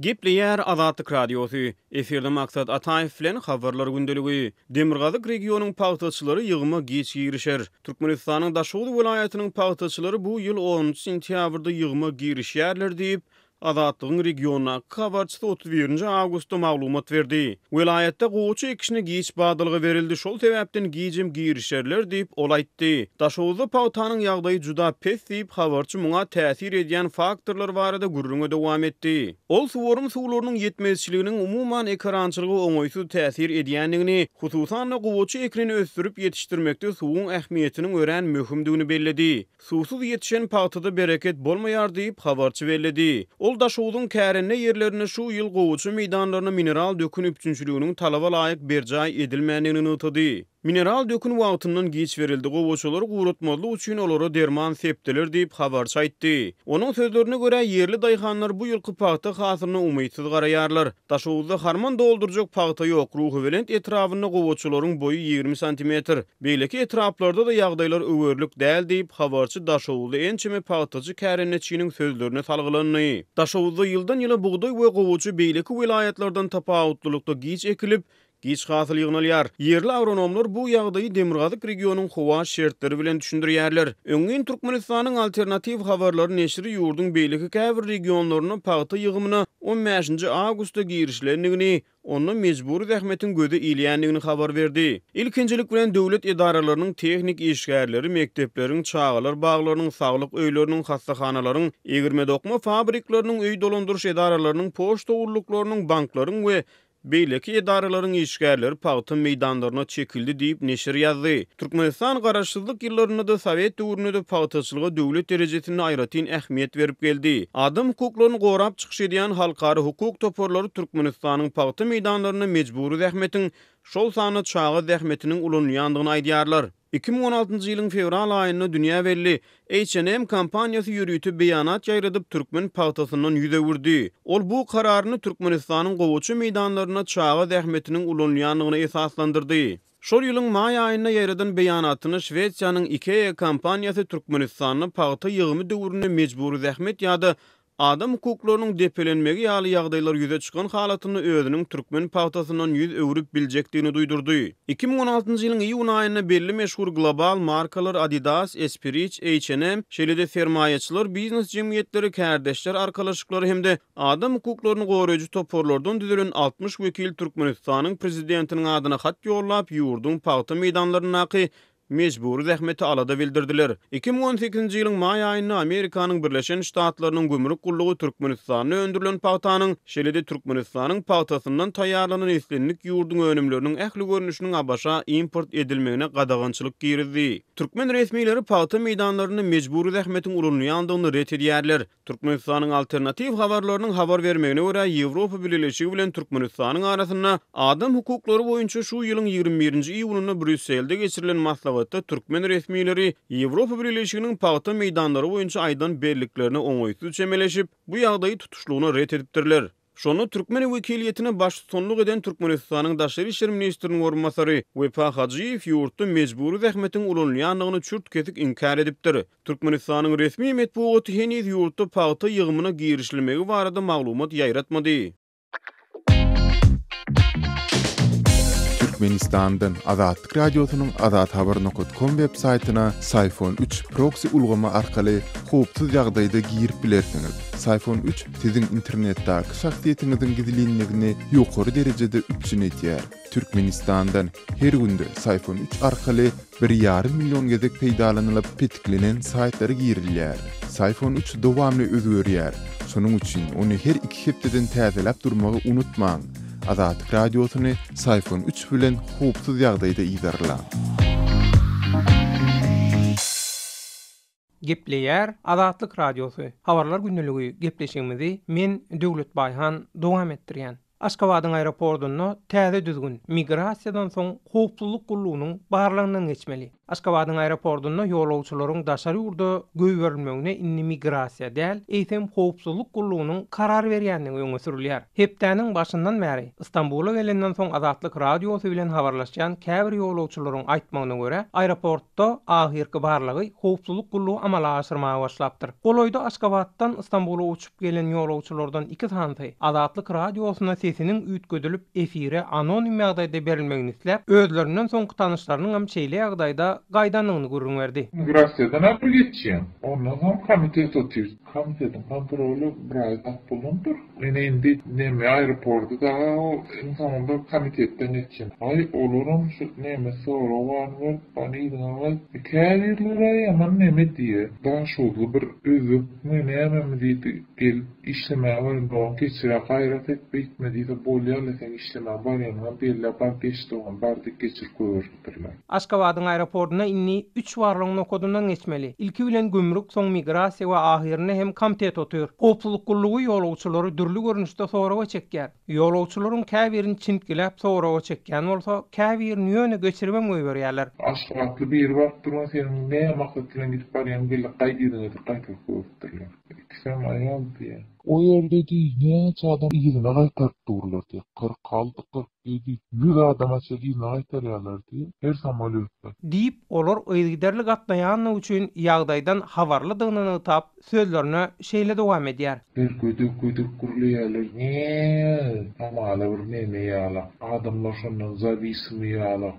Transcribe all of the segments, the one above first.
Gepleýär Azatlyk radiosu. Eferde maksat Ataýew bilen habarlar gündeligi. Demirgazyk regionyň paýtagçylary ýygyma geç girişer. Türkmenistanyň Daşoğlu welaýatynyň paýtagçylary bu ýyl 10 sentýabrda ýygyma girişýärler diýip Azatlygyň regiona habarçysy 31 awgustda maglumat berdi. Welaýatda gowy ekişine giç badylygy berildi. Şol sebäpden gijim girişerler diýip ol aýtdy. Daşowda pawtanyň ýagdaýy juda pes diýip habarçy muňa täsir edýän faktorlar barada gurrunga dowam etdi. Ol suwurun suwlarynyň ýetmezçiliginiň umumyň ekrançylygy oňoýsuz täsir edýändigini, hususan gowy ekrany ösdürip ýetişdirmekde suwuň ähmiýetiniň ören möhümdigini belledi. Suwsuz ýetişen pawtada bereket bolmaýar diýip habarçy belledi. Ol Daşowdyň kärenne ýerlerini şu ýyl gowuçy meýdanlaryna mineral dökün üpçünçiliginiň talaba laýyk berjay edilmänligini ýytydy. Mineral dökün wagtyndan geç berildi. Gowuçylar gurutmaly üçin olara derman sepdiler diýip habarçy aýtdy. Onuň sözlerine görä ýerli daýhanlar bu ýylky pagta hasyryny umytsyz garaýarlar. Daşowda harman doldurjak pagta ýok. Ruhy bilen etrawyny gowuçylaryň boyu 20 sm. Beýleki etraplarda da ýagdaýlar öwürlük däl diýip habarçy Daşowda ençeme pagtaçy kärenneçiniň sözlerine salgylandy. Daşowda ýyldan ýyla bugdaý we gowuçy beýleki welaýatlardan tapawutlylykda geç ekilip giç hasyl ýygnalýar. Yerli agronomlar bu ýagdaýy Demirgazyk regionyň howa şertleri bilen düşündirýärler. Öňün Türkmenistanyň alternativ habarlary neşri ýurduň beýleki käbir regionlaryna pagta ýygymyna 15 awgustda girişlendigini, onu mejburi zähmetin göze ilýändigini habar berdi. İlkinjilik bilen döwlet edaralarynyň tehnik işgärleri, mektepleriň, çağalar baglarynyň, saglyk öýleriniň, hastahanalaryň, egirme dokma fabriklarynyň, öý dolandyryş edaralarynyň, poçta urluklarynyň, banklaryň we beýleki edaralaryň işgärleri pagta meýdanlaryna çekildi diýip neşir ýazdy. Türkmenistan garaşsyzlyk ýyllaryna da Sowet döwründe pagtaçylyga döwlet derejesinde aýratyn ähmiýet berip geldi. Adam hukuklaryny gorap çykyş edýän halkary hukuk toporlary Türkmenistanyň pagta meýdanlaryna mejburi zähmetiň şol sany çağa zähmetiniň ulanýandygyny aýdýarlar. 2016-njy ýylyň fevral aýynda dünýä belli H&M kampaniýasy ýürütip beýanat ýaýradyp türkmen pagtasynyň ýüze wurdy. Ol bu kararyny Türkmenistanyň gowuçy meýdanlaryna çağa zähmetiniň ulanýandygyna esaslandyrdy. Şol ýylyň maý aýynda ýaradan beýanatyny Şwetsiýanyň IKEA kampaniýasy Türkmenistanyň pagta ýygymy döwrüne mejburi zähmet ýa-da adam hukuklarynyň depelenmegi ýaly ýagdaýlar ýüze çykan halatyny özüniň türkmen pagtasyndan ýüz öwrüp biljekdigini duýdurdy. 2016-njy ýylyň iýun aýynda belli meşhur global markalar Adidas, Esprit, H&M, şeýle-de sermaýeçiler, biznes jemgyýetleri, kärdeşler, arkalaşyklary hemde adam hukuklaryny goraýjy toporlardan düzülen 60 wekil Türkmenistanyň prezidentiniň adyna hat ýollap ýurduň pagta meýdanlaryna mejburi zähmeti alada bildirdiler. 2018-nji ýylyň maý aýynda Amerikanyň Birleşen Ştatlarynyň gömrük gullugy Türkmenistanyň öndürilen pagtanyň, şeýle-de Türkmenistanyň pagtasyndan taýýarlanan eslenlik ýurduň önümleriniň ähli görnüşiniň abaşa import edilmegine gadagançylyk girizdi. Türkmen resmiýetleri pagta meýdanlaryny mejburi zähmetiň ulanýandygyny ret edýärler. Türkmenistanyň alternativ habarlarynyň habar bermegine görä Ýewropa Birleşigi bilen Türkmenistanyň arasynda adam hukuklary boýunça şu ýylyň 21-nji iýulyna Brüsselde geçirilen maslahatda türkmen resmiýetleri Ýewropa Birleşiginiň pagta meýdanlary boýunça aýdan berliklerini oňoýsuz çemeleşip bu ýagdaýy tutuşlugyna ret edipdirler. Şonu türkmen wekiliýetine baş tutanlyk eden Türkmenistanyň Daşary işler ministriniň orunmasary Wefa Hajyýew ýurtda mejburi zähmetiň ulanýandygyny çürt kesik inkar edipdir. Türkmenistanyň resmi medeniýet henüz ýurtda pagta ýygymyna girişilmegi barada maglumat ýaýratmady. Türkmenistan'dan Azatlyk radiosynyň azathabar.com web saýtyna Sayfon 3 proxy ulgama arkaly howpsuz ýagdaýda girip bilersiňiz. Sayfon 3 siziň internetdäki şahsiýetiňiziň gizlinligini ýokary derejede üçinetýär. Türkmenistan'dan her günde Sayfon 3 arkaly 1,5 million gezek peýdalanylyp petiklenen saýtlary girilýär. Sayfon 3 dowamly özgörýär. Şonuň üçin ony her 2 hepdeden täzeläp durmagy unutmaň. Azatlyk radiosyny Sayfon 3 bilen howpsuz ýagdaýda ýygarla. Gepleýär Azatlyk radiosu. Habarlar günneligi gepleşigimizi men Döwlet Baýhan dowam etdirýän. Aşgabatyň aeroportuna täze düzgün migrasiýadan soň howpsuzlyk gullugynyň barlygynyň geçmeli. Aşgabatyň aeroportunda ýolagçylaryň daşary ýurda göýberilmegine inni migrasiýa däl, eýsem howpsuzlyk gullugynyň karar berýänligi öňe sürilýär. Hepdäniň başyndan bäri Istanbula gelenden soň Azatlyk radiosy bilen habarlaşýan käbir ýolagçylaryň aýtmagyna görä, aeroportda ahirki barlygy howpsuzlyk gullugy amala aşyrmaga başlapdyr. Goloýda Aşgabatdan Istanbula uçup gelen ýolagçylardan 2 tansy Azatlyk radiosuna sesiniň üýtgedilip efire anonim ýagdaýda berilmegini isläp, özlerinden soňky tanışlarynyň hem çeýle ýagdaýda gaýdanygyny görüň berdi. Migrasiýadan apy geçýän. Ondan soň komitet otyr. Komitetin kontroly birazdan bulundur. Mene indi neme aeroportda da insanlar komitetden geçýän. Ay olaryň şu neme sorawan bany ýa-da kälerlere ýaman neme diýe. Daha şolu bir özü mene hem diýdi gel işlemäge baryndan geçire gaýrat etmedi de bolýar sen işlemäge barýan belle bar geçdiň bardyk geçir goýurdylar. Aşgabatyň aeroportuna inni 3 warlygyň okodundan geçmeli. İlki bilen gümrük, soň migrasiýa we ahirine hem komitet otyr. Howpsuzlyk gullugy ýolagçylary dürli görnüşde soraga çekýär. Ýolagçylaryň käbirini çintkilep soraga çekýän bolsa, käbirini ýöne geçirmem goýberýärler. Aşgabatly bir wagt duran senin ne maksat bilen gidip barýan belle gaýdyny gaýtyp goýurdylar. Sen aýal diýe. O ýerde diýne adam ýygyna gaýtaryp durlar diýe. 40 kaldy 47 100 adama çelýine gaýtarýarlar diýe. Her samolyotda. Diýip olar öýgiderli gatnaýany üçin ýagdaýdan habarlydygyny tap sözlerine şeýle dowam edýär. Bir güdük gurulýarlar. Ne? Amala bir neme ýala. Adamlar şondan zabysmy ýala.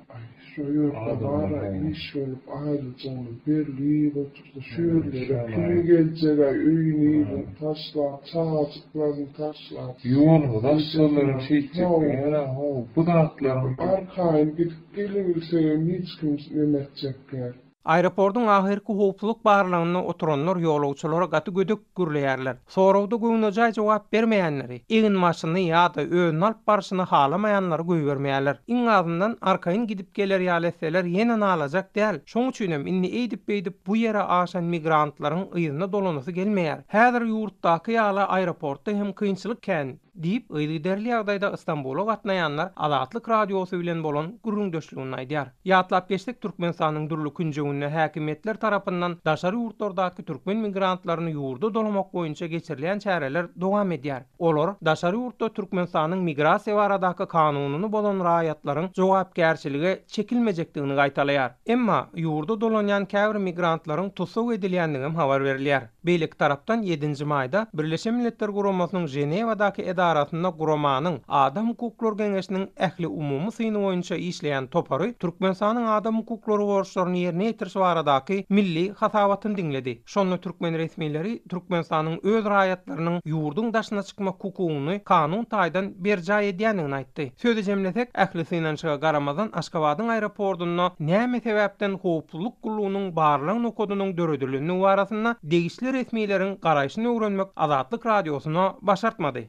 Şöyle iş olup ayrıcanın birliği oturdu şöyle kimi gelecek öyünüyle taşlar, çağacıkların taşlar. Yolu taşlarların çekecekler. Bu da atlarım. Arkayın gidip gelirse hiç kimse yemekecekler. Aeroportun ahirki howpsuzlyk barlygyna oturanlar ýolagçylara gaty gödük gürleýärler. Sorawda goýunaja jogap bermeýänleri, egin maşyny ýa-da öň alyp barşyny halamaýanlary goýbermeýärler. Iň azyndan arkaýyn gidip geler ýaletseler ýene alajak däl. Şoň üçin hem inni eýdip bu ýere aşan migrantlaryň ýygyna dolanasy gelmeýär. Häzir ýurtdaky ýaly aeroportda hem kynçylyk kän diýip öýliderli ýagdaýda Istanbula gatnaýanlar Azatlyk radiosy bilen bolan gürrüňdeşligini aýdýar. Ýatlap geçdik Türkmenistanyň dürli künjeginde häkimetler tarapyndan daşary ýurtlardaky türkmen migrantlaryny ýurda dolamak boýunça geçirilen çäreler dowam edýär. Olar daşary ýurtda Türkmenistanyň migrasiýa baradaky kanunyny bolan raýatlaryň jogapkärçiligi çekilmejekdigini gaýtalaýar. Emma ýurda dolanýan käbir migrantlaryň tutsak edilýändigini habar berilýär. Beýlik tarapdan 7-nji maýda Birleşen Milletler Guramasynyň Jenewadaky edarasynda Guramanyň Adam Hukuklary Geňeşiniň ähli umumy syny boýunça işleýän topary Türkmenistanyň adam hukuklary borçlaryny ýerine ýetirişi baradaky milli hasabatyny diňledi. Şonda türkmen resmiýetleri Türkmenistanyň öz raýatlarynyň ýurdun daşyna çykmak hukugyny kanun taýdan berjay edýändigini aýtdy. Söze jemlesek, ähli synançyga garamazan Aşgabatyň aeroportunda näme sebäpden howpsuzlyk gullugynyň barlygyny kodunyň döredilini barasynda degişli resmiýetleriň garaýşyny öwrenmek Azatlyk radiosyna başartmady.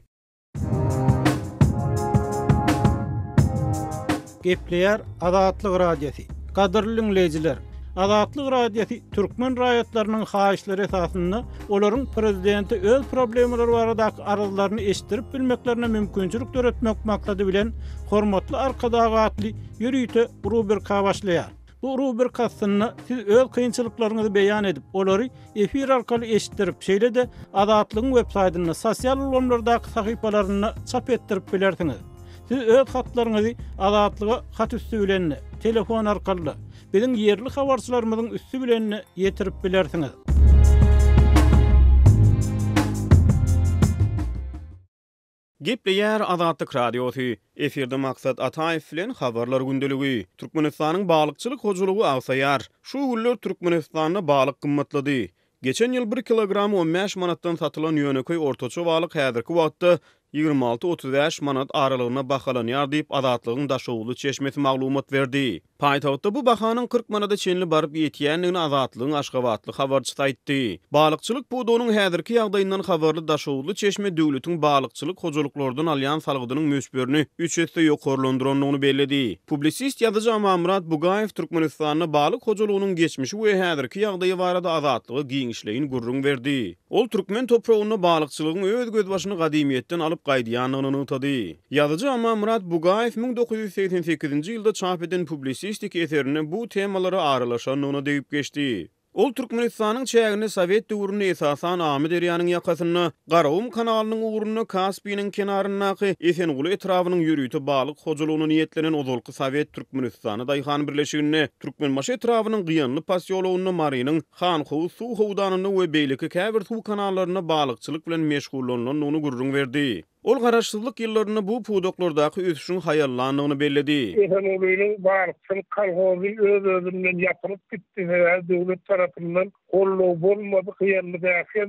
Gepleýär Azatlyk radiosi. Gadyrly dinleýijiler, Azatlyk radiosi türkmen raýatlarynyň haýyşlary esasynda olaryň prezidenti öz problemleri baradaky arzularyny eşdirip bilmeklerine mümkinçilik töretmek maksady bilen hormatly arkadagatly ýürüýte rubrika başlaýar. Bu rubrikasyny siz öz kynçylyklaryňyzy beýan edip, olary efir arkaly eşitdirip, şeýle de Azatlygyň web saýtyna, sosial ulamlardaky sahypalaryna çap etdirip bilersiňiz. Siz öz hatlaryňyzy Azatlyga hat üstü bilen, telefon arkaly, biziň ýerli habarçylarymyzyň üstü bilen ýetirip bilersiňiz. Gepleýär Azatlyk radiosy. Efirde maksat Ataýew bilen habarlar gündeligi. Türkmenistanyň balykçylyk hojalygy agsaýar. Şu günler Türkmenistanyň balyk gymmatlady. Geçen ýyl 1 kilogram 15 manatdan satylan ýöneköy ortaça balyk häzirki wagtda 26-35 manat aralygyna bahalanýar diýip Azatlygyň Daşowly çeşmesi maglumat berdi. Paýtagtda bu bahanyň 40 manada çenli barıp ýetýändigini Azatlygyň Aşgabatly habarçysy aýtdy. Balykçylyk budunyň häzirki ýagdaýyndan habarly Daşowly çeşme döwletiň balykçylyk hojalyklordan alýan salgydynyň mösberini 3 ýerde ýokarlandyrandygyny belledi. Publisist ýazyjy Amamrat Bugaýew Türkmenistanyň balyk hojalygynyň geçmişi we häzirki ýagdaýy barada Azatlyga giňişleýin gurrun berdi. Ol türkmen topragyny balykçylygyň öz gözbaşyny gadymiyetden alyp gaýdýanyny unutdy. Ýazyjy Aman Murat Bugaýew 1988-nji ýylda çap eden publisistik eserini bu temalary aralaşanyny diýip geçdi. Ol Türkmenistanyň çägini Sowet döwrüne esasan Amy Derýanyň ýakasyny, Garawum kanalynyň uğruny Kaspiynyň kenaryndaky Esenguly etrawynyň ýürüýti balyk hojalygyny niýetlenen ozalky Sowet Türkmenistany daýhan birleşigini, Türkmenmaş etrawynyň gynly pasiýologyny Marynyň Hanhow suw howdanyny we beýleki käbir suw kanallaryna balykçylyk bilen meşgullanyny gurrun berdi. Ol garaşsyzlyk ýyllaryny bu pudoklardaky ösüşiň haýallanyny belledi. Esengulyň barçylyk kolhozy öz-özünden ýapylyp gitdi we döwlet tarapyndan gollaw bolmady kıýanlydaky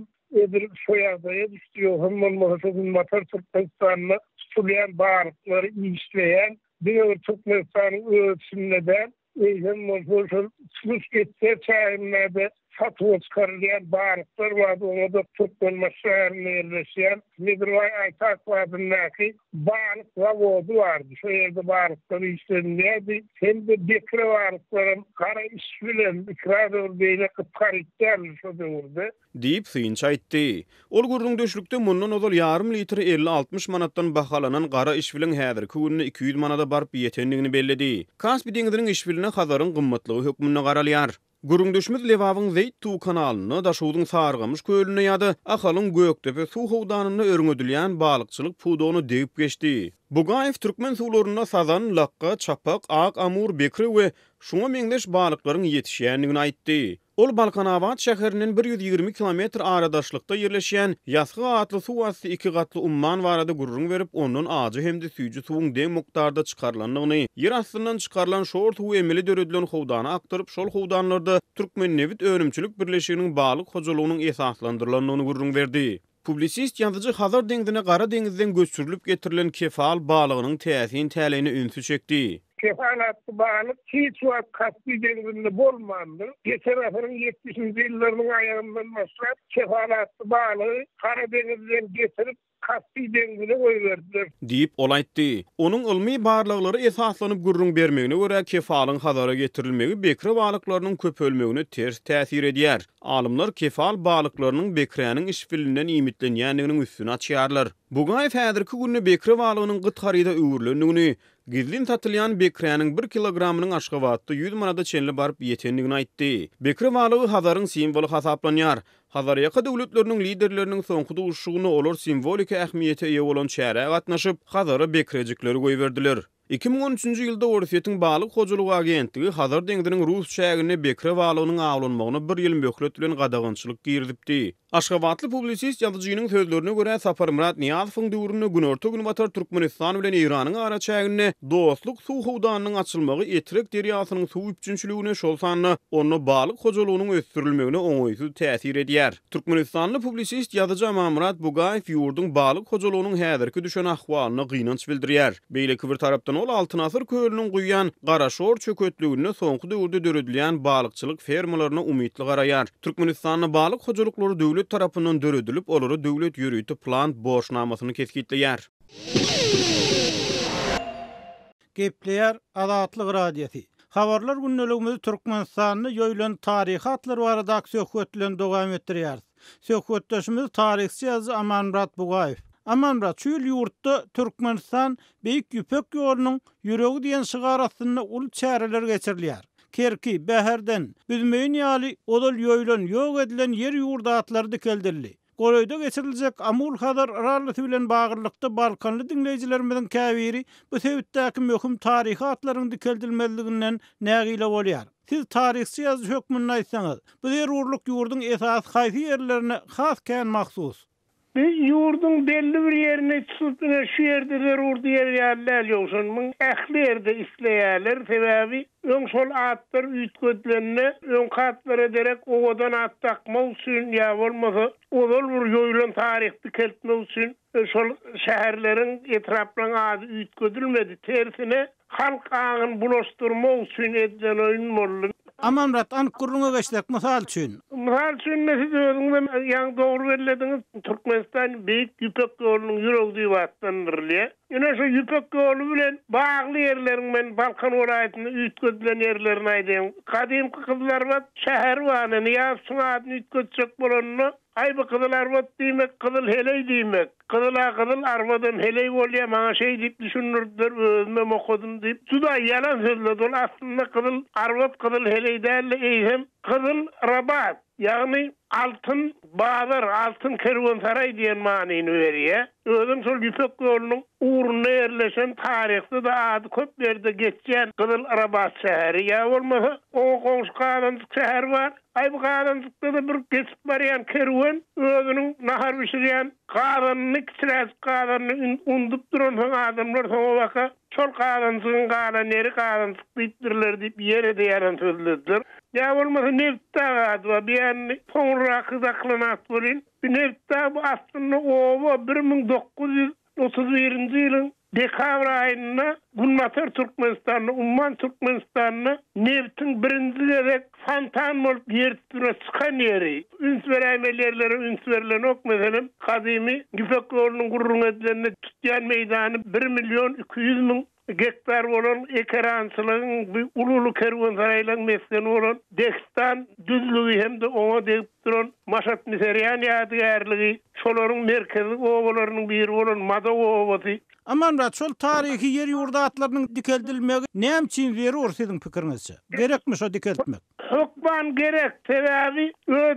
edir şoýardaýa düşýär. Hemmen motor Türkmenistanyny tutulýan barçylary işleýän bir Türkmenistanyň ölçüminde hemmen şol sulus geçse çaýynlarda satılıp çıkarılan barıklar vardı. Onu da Türkmenmaş şäherine yerleşen Midroy Aytak vadındaki barık zavodu vardı. Şu yerde barıkları işlenirdi. Hem de bekre barıkların kara iş bilen ikrador beyle kıpkaritler şu döwürde. Diýip suyunç aýtdy. Ol gurrun döşlükde mundan ozal yarım litre 50-60 manatdan bahalanan gara iş bilen häzirki gününe 200 manada barıp ýetendigini belledi. Kaspy deňiziniň iş biline Hazaryň gymmatlygy hökmüne garalýar. Gurungdöşmez Lewawyň Zeyt tuw kanalyny Daşowdyň Sargamış kölüne ýa-da Ahalyň Göktepe suw howdanyny örňedilýän balykçylyk pudony diýip geçdi. Bugaýew türkmen suwlaryna sazan, lakka, çapak, ak, amur, bekri we şuňa meňdeş balyklaryň ýetişýändigini aýtdy. Ol Balkanawat şäheriniň 120 kilometr aradaşlykda ýerleşýän Ýasgy atly suw asty 2 gatly umman barada gurrun berip ondan ajy hemde süýji suwuň deň mukdarda çykarlandygyny, ýer astyndan çykarlan şor suw emeli döredilen howdany aktyryp şol howdanlarda Türkmen Nevit Önümçilik Birleşiginiň balyk hojalygynyň esaslandyrylanyny gurrun berdi. Publisist ýazyjy Hazar deňizine Gara deňizden göçürilip getirilen kefal balygynyň täsini täleýine ünsü çekdi. Kefalatlı balık hiç vakit Kaspy denizinde bolmandı. Geçen asırın 70'nji ýyllarynyň aýagyndan başlap kefalatlı balığı Karadenizden getirip Kaspy denizine goýberdiler. Diýip ol aýtdy. Onuň ilmi barlyklary esaslanyp gurrun bermegine görä kefalyň Hazara getirilmegi bekre balyklarynyň köpölmegine ters täsir edýär. Alymlar kefal balyklarynyň bekräniň işbilinden imitlenýändiginiň üstüne açýarlar. Bugaýew häzirki günde bekre balygynyň gytgaryda öwürlendigini, gizlin tatylýan bekräniň 1 kilogramynyň aşgabatda 100 manada çenli barıp ýetendigini aýtdy. Bekre balygy Hazaryň simwolu hasaplanýar. Hazar ýaka döwletleriniň liderleriniň soňky duşugyny olar simwolik ähmiýete eýe bolan çäre gatnaşyp Hazara bekrejikleri goýberdiler. 2013-nji ýylda Orsiýetiň balyk hojalygy agentligi Hazar deňiziniň Rus şäherine bekre balygynyň awlanmagyna 1 ýyl möhlet bilen gadagynçylyk girdipdi. Aşgabatly publisist ýazyjynyň sözlerine görä Sapar Murat Niýazowyň döwründe günorta gün batar Türkmenistan bilen Iranyň ara çägine dostluk suw howdanynyň açylmagy Etrek derýasynyň suw üçünçiligine şol sanyny onu balyk hojalygynyň ösdürilmegine oňoýsuz täsir edýär. Türkmenistanly publisist ýazyjy Aman Murat Bugaýew ýurdun balyk hojalygynyň häzirki düşen ahwalyna gynanç bildirýär. Beýleki bir tarapdan ol Altyn asyr köýlüniň guýýan Garaşor çökötligine soňky döwürde döredilen balykçylyk fermalaryna umytly garaýar. Türkmenistanyň balyk hojalyklary döwlet tarapyndan döredilip, olary döwlet ýürüýti plan borçnamasyny kesgitleýär. Gepleýär Azatlyk radiosy. Habarlar günneligimiz Türkmenistanyny ýoýlan taryhy atlary barada söhbetlen dowam etdirýär. Söhbetdeşimiz tarihçi ýazyjy Aman Murat Bugaýew. Aman Murat, şu ýurtda Türkmenistan Beýik Ýüpek ýolunyň ýüregi diýen şygarasyna ul çäreler geçirilýär. Kerki, Bäherden, Büzmeýin ýaly odal ýoýlan ýok edilen ýer ýurda atlary dikeldirli. Goloýda geçiriljek Amul Hazar aralysy bilen bagyrlykda Balkanly dinleýijilerimiziň käbiri bu sebäpdäki möhüm taryhy atlaryň dikeldilmezliginden nägile bolýar. Siz tarihçi ýazyjy hökmüni aýtsaňyz, bu urluk ýurduň esas haýsy ýerlerine has kän mahsus? Biz yurdun belli bir yerine tutup şu yerde de urdu yerler yoksun. Mun ähli yerde isleýärler sebäbi öň sol atlar ütgödlenne öň katlara ederek owadan at takmak üçin ýa bolmasa ol bir ýoýlan taryhty keltmek üçin şol şäherleriň etrapyna ady ütgödülmedi. Tersine halk aňyny bulaşdyrmak üçin edilen oýun boldy. Aman Murat, anyk gurrunga geçdik mysal üçin. Mysal üçin mesele ýa dogry berlediňiz Türkmenistan Beýik Ýüpek ýolunyň ýüregi diýip atlanyrylýar. Ýene şu Ýüpek ýolu bilen bagly ýerleriň men Balkan welaýatyny ütgödülen ýerlerini aýdym. Kadymky Kızlarbat şäher wany ýa-da adyny ütgödjek bolanyny Ay bu kızıl arvat diýmek, kızıl heley diýmek. Kızıl arvadan heley bolýa maňa şey diýip düşünürdir, özüme mokudum diýip. Juda yalan sözler. Ol aslında kızıl arvat, kızıl heley däl, eýsem kızıl rabat. Yani altın bağlar, altın kervansaray diyen manini veriyor. Özüm sol Yüpek yolunun uğruna yerleşen tarihte de adı köp yerde geçen Kızıl Arabat şehri. Ya olmasa o komşu Kadanlık şehir var. Ay bu Kadanlık'ta da bir geçip barayan kervan özünün nahar pişiriyen Kadanlık sırası Kadanlık undup duran adamlar sonra baka çol Kadanlık'ın Kadanlık'ı Kadanlık deyiptirler deyip yere de yaran sözlediler. Ya olmasa neftta adı bir yani sonra kızaklığına atılın. Bir neftta bu aslında o 1931 yılın dekabr ayında Gunmatör Türkmenistan'na, Umman Türkmenistan'na neftin birinci gerek fantan olup yertine çıkan yeri. Üns vereymelerlere üns verilen ok mesela kadimi Yüpek yolunun gurrun edilenine tutyan meydanı 1.200.000 gektar olan ekeransılığın bir ululu kervansaraylan meskeni olan Dekstan düzlüğü hem de ona deyip duran Maşat Miseryan yadigarlığı şoların merkezi ovalarının biri olan Mada ovası. Aman şol tarihi yer yurda atlarının dikeldilmegi näme üçin berýär siziň pikirinizçe? Gerekmiş o dikeltmek? Hukman gerek. Sebebi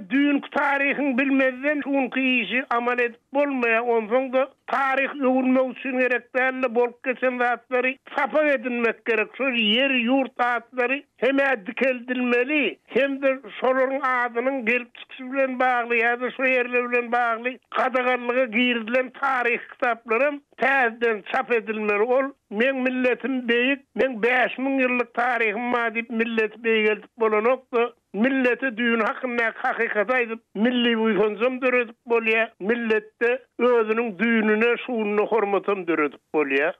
düğün tarihin bilmezden şunki işi amal edip bolmaya ondan da tarih öwürmek üçin gerek däl bolup geçen zatları sapa edilmek gerek. Şu yer yurt atları hem dikeldilmeli hem de şoların adynyň gelip çykyşı bilen bagly ýa-da şu yerler bilen bagly kadagarlyga girdilen tarih kitaplarym täzeden çap edilmeli ol. Men milletim beýik, men 5000 ýyllyk tarihim var diýip millet beýgeldik bolanokda milleti düğün hakkında hakikat aydıp milli uygunzum dörüdüp bolýa, millette özünün düğününe şuununu hormatam dörüdüp bolýa.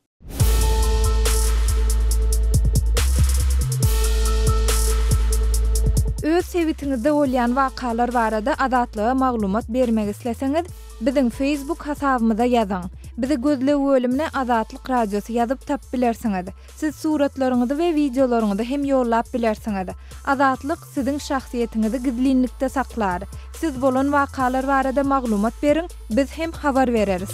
Öz sevitiňizde bolýan wakalar barada adatlyga maglumat bermek isleseňiz, biziň Facebook hasabymyza ýazyň. Bizi gözle bölümine Azatlyk radiosu ýazyp tap bilersiňiz. Siz suratlaryňyzy we videolaryňyzy hem ýollap bilersiňiz. Azatlyk siziň şahsiýetiniňizi gizlinlikde saklar. Siz bolan wakalar barada maglumat beriň, biz hem habar bereriz.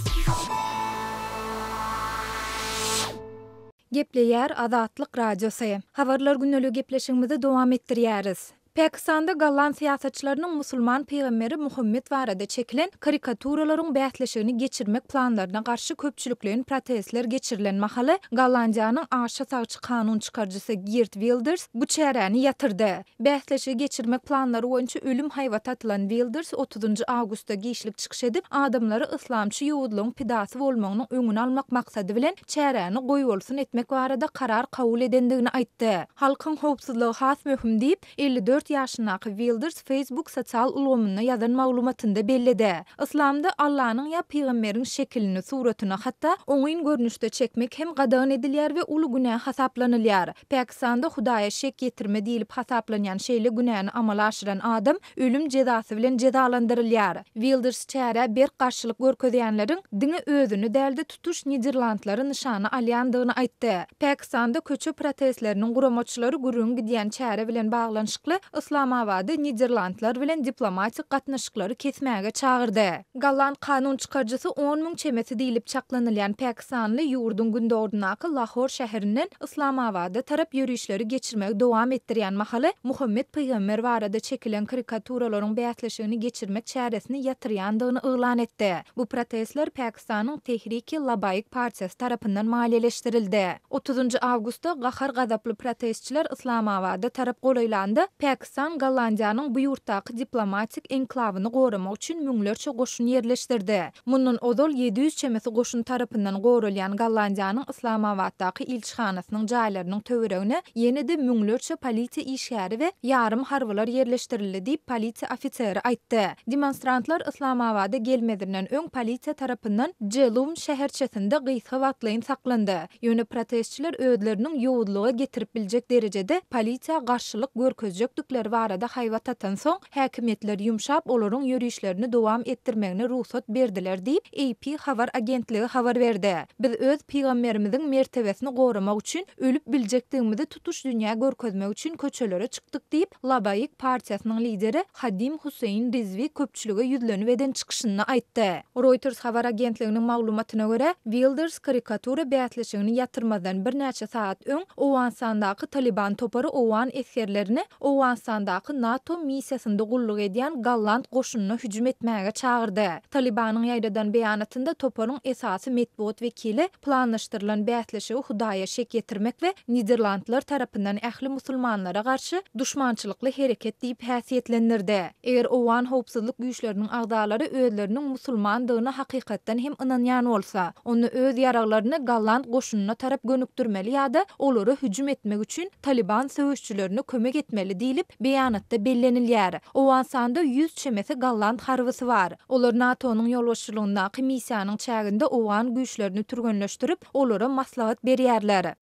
Gepleýär Azatlyk radiosu. Habarlar günnälik gepleşigimizi dowam etdirýäris. Pakistanda gallan siýasatçylarynyň musulman peýgamberi Muhammed barada çekilen karikaturalaryň bähleşigini geçirmek planlaryna garşy köpçüliklerin protestler geçirilen mahaly Gallandiyanyň aşa sagçy kanun çykarjysy Geert Wilders bu çäräni ýatyrdy. Bähleşigi geçirmek planlary boýunça ölüm haýwata atylan Wilders 30 awgustda giýişlik çykyş edip adamlary islamçy ýewudlygyň pidasy bolmagynyň öňüni almak maksady bilen çäräni goýbolsun etmek barada karar kabul edendigini aýtdy. Halkyň howpsuzlygy has möhüm diýip 54 ýaşyndaky Wilders Facebook sosial ulgamyna ýazan maglumatynda bellidi. İslamda Allah'nyň ýa peýgamberiň şekilini, suratyny hatda oňyn görnüşde çekmek hem gadagan edilýär we uly günah hasaplanylýar. Pakistanda Hudaýa şek getirme diýilip hasaplanýan şeýle günäni amala aşyran adam ölüm jezasy bilen jezalandyrylýar. Wilders çäre bir garşylyk görkezýänleriň diňe özüni dälde tutuş Niderlandlary nyşany alýandygyny aýtdy. Pakistanda köçe protestleriniň guramaçylary gürrüň gidýän çäre bilen baglanyşykly Islamabady Niderlandlar bilen diplomatik gatnaşyklary kesmäge çağırdy. Gallan kanun çykarjysy 10.000 çemesi diýilip çaklanylýan Pakistanly ýurdun gündordunaky Lahore şäherinden Islamabada tarap ýürüýüşleri geçirmek dowam etdirýän mahaly Muhammed peýgamber barada çekilen karikaturalaryň bähleşigini geçirmek çäresini ýatyrýandygyny yglan etdi. Bu protestler Pakistanyň Tehrik-i Labaik partiyasy tarapyndan maliýeleşdirildi. 30 awgustda gahar gazaply protestçiler Islamabada tarap goýlandy. Pakistan Gallandiyanyň bu ýurtdaky diplomatik enklawyny goramak üçin müňlerçe goşun ýerleşdirdi. Mundan odol 700 çemesi goşun tarapyndan gorulýan Gallandiyanyň Islamabaddaky ilçihanasynyň jaýlarynyň töweregine ýene-de müňlerçe polisiýa işgäri we ýarym harbylar ýerleşdirildi diýip polisiýa ofiseri aýtdy. Demonstrantlar Islamabada gelmedinden öň polisiýa tarapyndan Jelum şäherçesinde gysga wagtlaýyn saklandy. Ýöne protestçiler özleriniň ýowudlyga getirip biljek derejede polisiýa garşylyk görkezjek işleri barada haýwat atan soň häkimetler ýumşap olaryň ýörüşlerini dowam etdirmegine ruhsat berdiler diýip AP habar agentligi habar berdi. Biz öz peýgamberimiziň mertebesini goramak üçin ölüp biljekdigimizi tutuş dünýä görkezmek üçin köçelere çykdyk diýip Labaýyk partiýasynyň lideri Hadim Huseyin Rizvi köpçülüge ýüzlenip eden çykyşyny aýtdy. Reuters habar agentliginiň maglumatyna görä, Wilders karikatura bätleşigini ýatyrmadan bir näçe saat öň Owanistandaky Taliban topary Owan eskerlerini Owanistandaky NATO missiýasynda gulluk edýän gallant goşunyna hüjüm etmäge çağırdy. Talibanyň ýaýradan beýanatynda toparyň esasy medeniýet wekili planlaşdyrylan bätleşigi Hudaýa şek getirmek we Niderlandlar tarapyndan ähli musulmanlara garşy duşmançylykly hereket diýip häsiýetlendirdi. Eger Owan howpsuzlyk güýçleriniň agdalary özleriniň musulmandygyna hakykatdan hem inanýan bolsa, onu öz ýaraglaryny gallant goşunyna tarap gönükdirmeli ýa-da olary hüjüm etmek üçin Taliban söwüşçülerini kömek etmeli diýilip beýanatda bellenilýär. Owanistan'da 100 çemesi gallant harbysy bar. Olar NATO'nyň ýolbaşçylygyndaky missiýanyň çäginde Owan güýçlerini türgenleşdirip olary maslahat berýärler.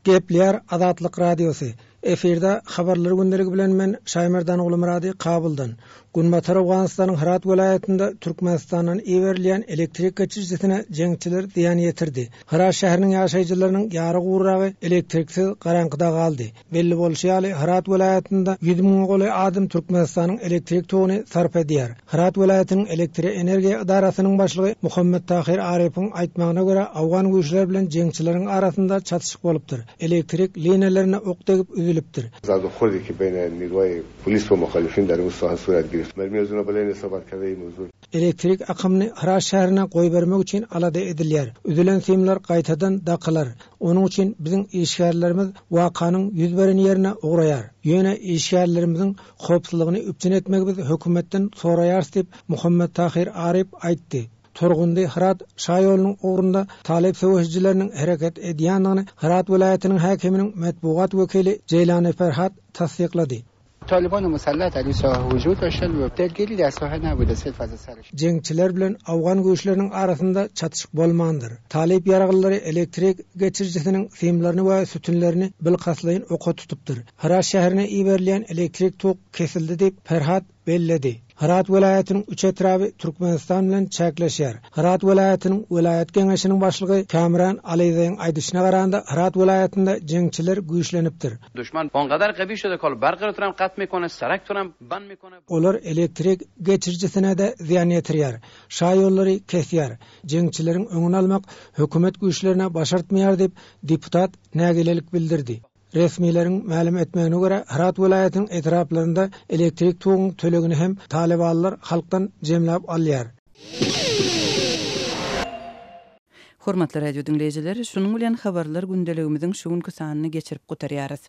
Gepler Azatlyk Radiosu. Efirde habarlar gündeligi bilen men Şaýmerdan Ulumrady Kabuldan. Günbatar Awganistanyň Herat welaýatynda Türkmenistanyň iwerilýän elektrik geçirjisine jeňçiler ziýan ýetirdi. Herat şäheriniň ýaşaýjylarynyň ýary gurragy elektriksiz garankyda galdy. Belli bolşýaly Herat welaýatynda 100 000 goly adam Türkmenistanyň elektrik togyny sarf edýär. Herat welaýatynyň elektrik energiýa idarasynyň başlygy Muhammed Tahir Arif'in aýtmagyna görä, Awgan güýçleri bilen jeňçileriň arasynda çatışyk bolupdyr. Elektrik liniýalaryna ok degip üzülüpdir. Zaten ki beyne nigway polis ve muhalifin der usaha suret girip mermiyozuna bilen sabat kadey mevzu. Elektrik akımını Herat şäherine goý bermek üçin alada edilýär. Üzülen simler gaýtadan daqylar. Onuň üçin biziň işgärlerimiz wakanyň ýüz beren ýerine ugraýar. Ýöne işgärlerimizin howpsuzlygyny üpçün etmegimiz hökümetden soraýar diýip Muhammed Tahir Arif aýtdy. Torgundy Herat şaýolunyň ugrunda talep söwüşçileriniň hereket edýändigini Herat welaýatynyň häkiminiň medbugat wekili Ceylani Ferhat tasdiqlady. Taliban musallat aleyhi vücut aşal ve telgeli de sahana bu da selfazı sarış. Jeňçiler bilen Awgan güýçleriniň arasynda çatışyk bolmandyr. Talep ýaragyllary elektrik geçirjisiniň simlerini we sütünlerini bilgaslaýyn oka tutupdyr. Herat şäherine iwerilýän elektrik tok kesildi diýip Ferhat belledi. Herat welaýatynyň 3 etraby Türkmenistan bilen çäkleşýär. Herat welaýatynyň welaýat geňeşiniň başlygy Kamran Aliýewiň aýdyşyna garanda Herat welaýatynda jeňçiler güýçlenipdir. Düşman on kadar qabiy şöyle kol barqaraturam qat mekone sarak turam ban mekone. Olar elektrik geçirjisine de ziýan ýetirýär. Şaýollary kesýär. Jeňçileriň öňüni almak hökümet güýçlerine başartmaýar diýip deputat nägilelik bildirdi. Resmiýetiň ma'lum etmegine görä Herat welaýatynyň etraplarynda elektrik togyň tölegini hem talibanlar halkdan jemläp alýar. Hormatly radio dinleýijiler, şunuň bilen habarlar gündeligimiziň şu günkü sanyny geçirip gutarýarys.